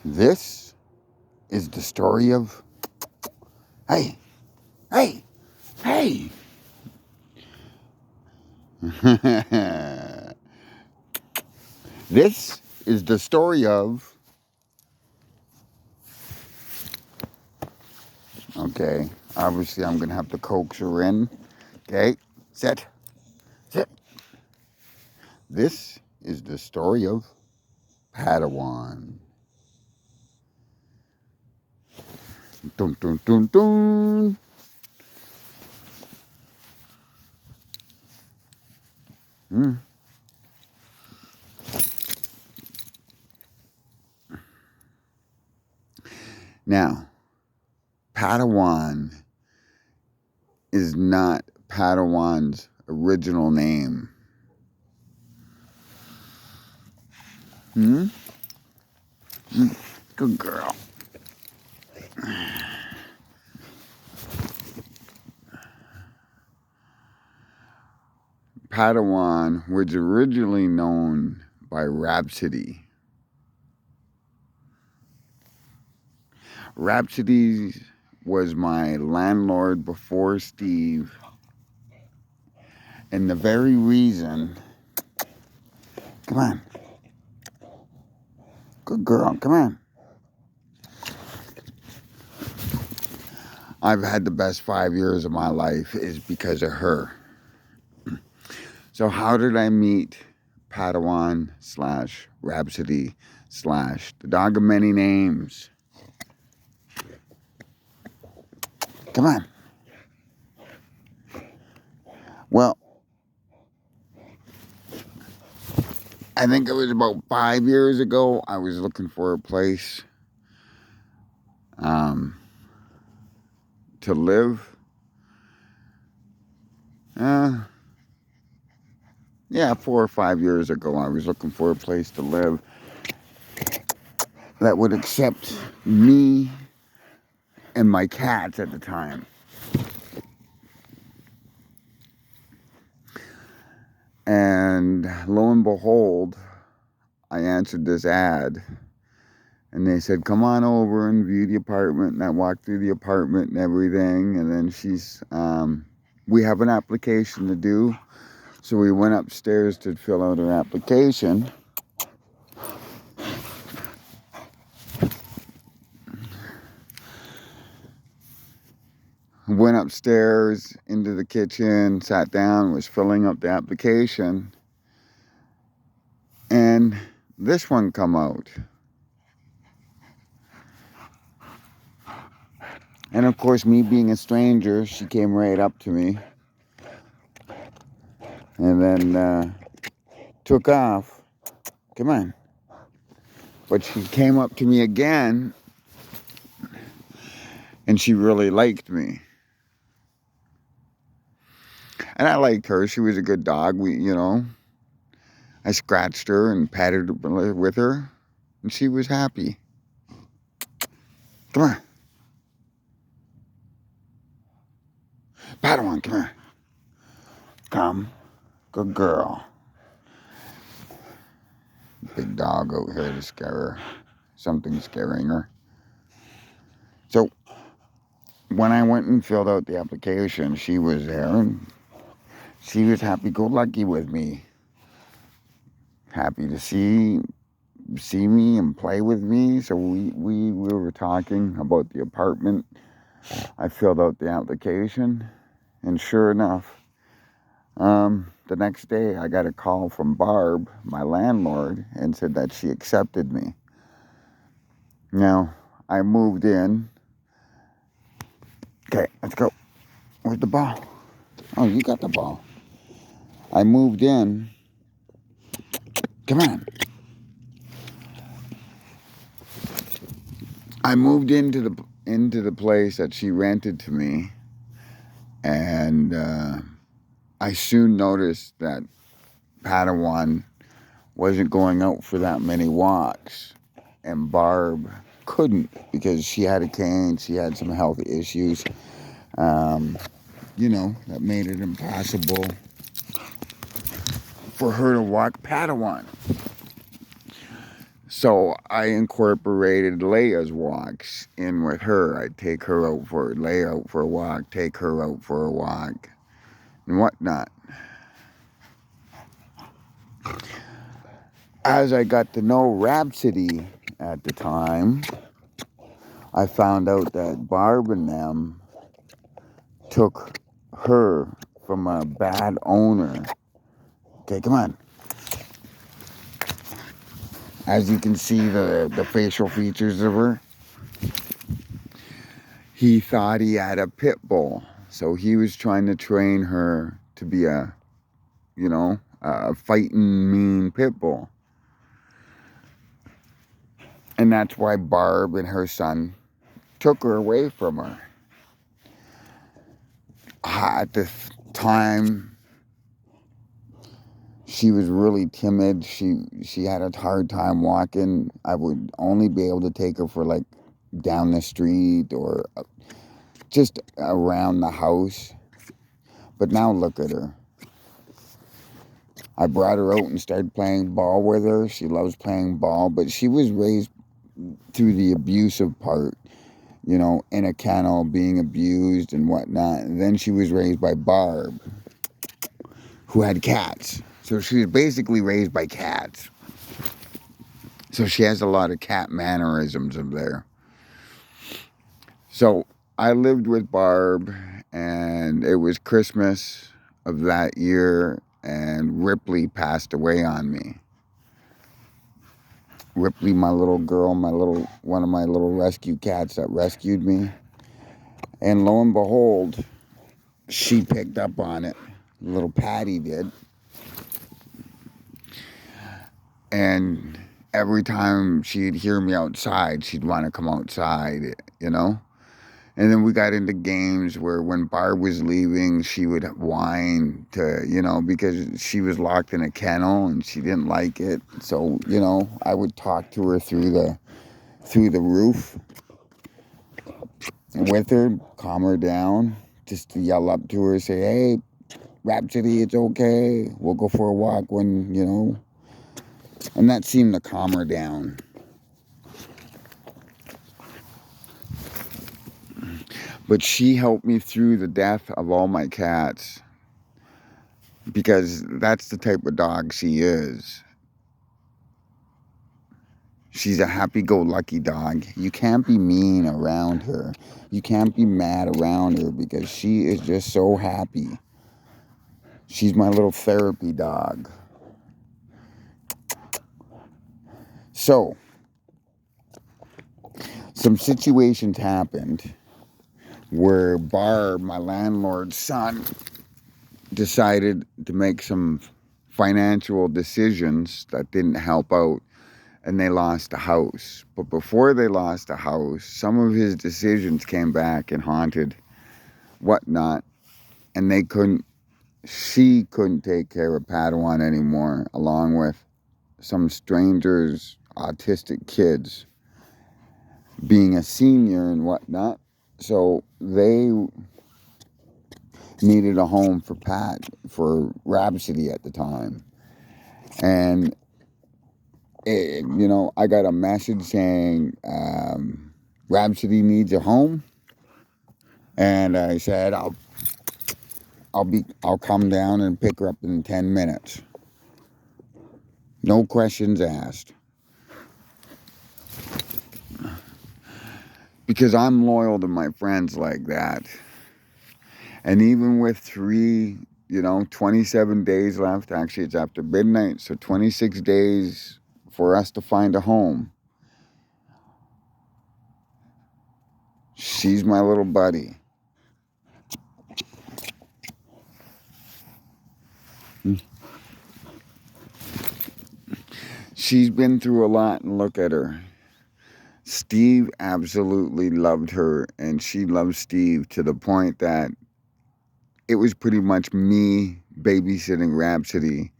This is the story of. Hey, hey, hey! This is the story of. Okay, obviously I'm gonna have to coax her in. Okay, sit, sit. This is the story of Padawan. Dun dun dun dun. Hmm. Now, Padawan is not Padawan's original name. Hmm? Good girl. Padawan was originally known by Rhapsody. Rhapsody was my landlord before Steve. And the very reason. Come on. Good girl. Come on. I've had the best 5 years of my life is because of her. So how did I meet Padawan / Rhapsody / the dog of many names? Come on. Well, I think it was about 5 years ago. I was looking for a place to live. Yeah, 4 or 5 years ago, I was looking for a place to live that would accept me and my cats at the time. And lo and behold, I answered this ad. And they said, come on over and view the apartment. And I walked through the apartment and everything. And then we have an application to do. So we went upstairs to fill out our application. Went upstairs into the kitchen, sat down, was filling up the application. And this one come out. And of course, me being a stranger, she came right up to me. And then took off. Come on. But she came up to me again. And she really liked me. And I liked her. She was a good dog. I scratched her and patted her with her. And she was happy. Come on. Padawan, come here. Come. Good girl. Big dog out here to scare her. Something's scaring her. So, when I went and filled out the application, she was there and she was happy-go-lucky with me. Happy to see me and play with me. So we were talking about the apartment. I filled out the application, and sure enough, the next day I got a call from Barb, my landlord, and said that she accepted me. Now, I moved in. Okay, let's go. Where's the ball? Oh, you got the ball. I moved in. Come on. I moved into the place that she rented to me, and I soon noticed that Padawan wasn't going out for that many walks, and Barb couldn't because she had a cane. She had some health issues, that made it impossible for her to walk Padawan. So I incorporated Leia's walks in with her. I'd take her out for Leia out for a walk, take her out for a walk, and whatnot. As I got to know Rhapsody at the time, I found out that Barb and them took her from a bad owner. Okay, come on. As you can see the facial features of her, he thought he had a pit bull. So he was trying to train her to be a fighting mean pit bull. And that's why Barb and her son took her away from her. At the time, she was really timid. She had a hard time walking. I would only be able to take her for like down the street or just around the house. But now look at her. I brought her out and started playing ball with her. She loves playing ball, but she was raised through the abusive part, in a kennel, being abused and whatnot. And then she was raised by Barb, who had cats. So she was basically raised by cats. So she has a lot of cat mannerisms of there. So I lived with Barb, and it was Christmas of that year, and Ripley passed away on me. Ripley, my little girl, one of my little rescue cats that rescued me. And lo and behold, she picked up on it. Little Patty did. And every time she'd hear me outside, she'd want to come outside, And then we got into games where when Barb was leaving, she would whine to, because she was locked in a kennel and she didn't like it. So, I would talk to her through the roof with her, calm her down, just to yell up to her, say, hey, Rhapsody, it's okay. We'll go for a walk when, And that seemed to calm her down. But she helped me through the death of all my cats, because that's the type of dog she is. She's a happy-go-lucky dog. You can't be mean around her. You can't be mad around her because she is just so happy. She's my little therapy dog. So, some situations happened where Barb, my landlord's son, decided to make some financial decisions that didn't help out, and they lost the house. But before they lost the house, some of his decisions came back and haunted whatnot, and she couldn't take care of Padawan anymore, along with some strangers, autistic kids, being a senior and whatnot. So they needed a home for Rhapsody at the time. And, I got a message saying, Rhapsody needs a home. And I said, I'll come down and pick her up in 10 minutes. No questions asked. Because I'm loyal to my friends like that. And even with 27 days left, actually it's after midnight, so 26 days for us to find a home. She's my little buddy. She's been through a lot, and look at her. Steve absolutely loved her, and she loved Steve to the point that it was pretty much me babysitting Rhapsody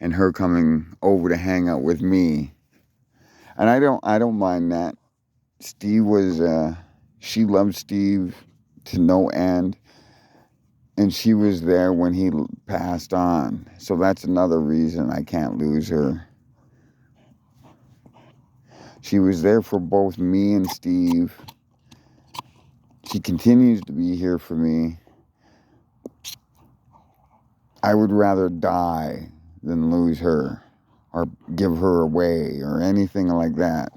and her coming over to hang out with me. And I don't mind that. She loved Steve to no end, and she was there when he passed on. So that's another reason I can't lose her. She was there for both me and Steve. She continues to be here for me. I would rather die than lose her or give her away or anything like that.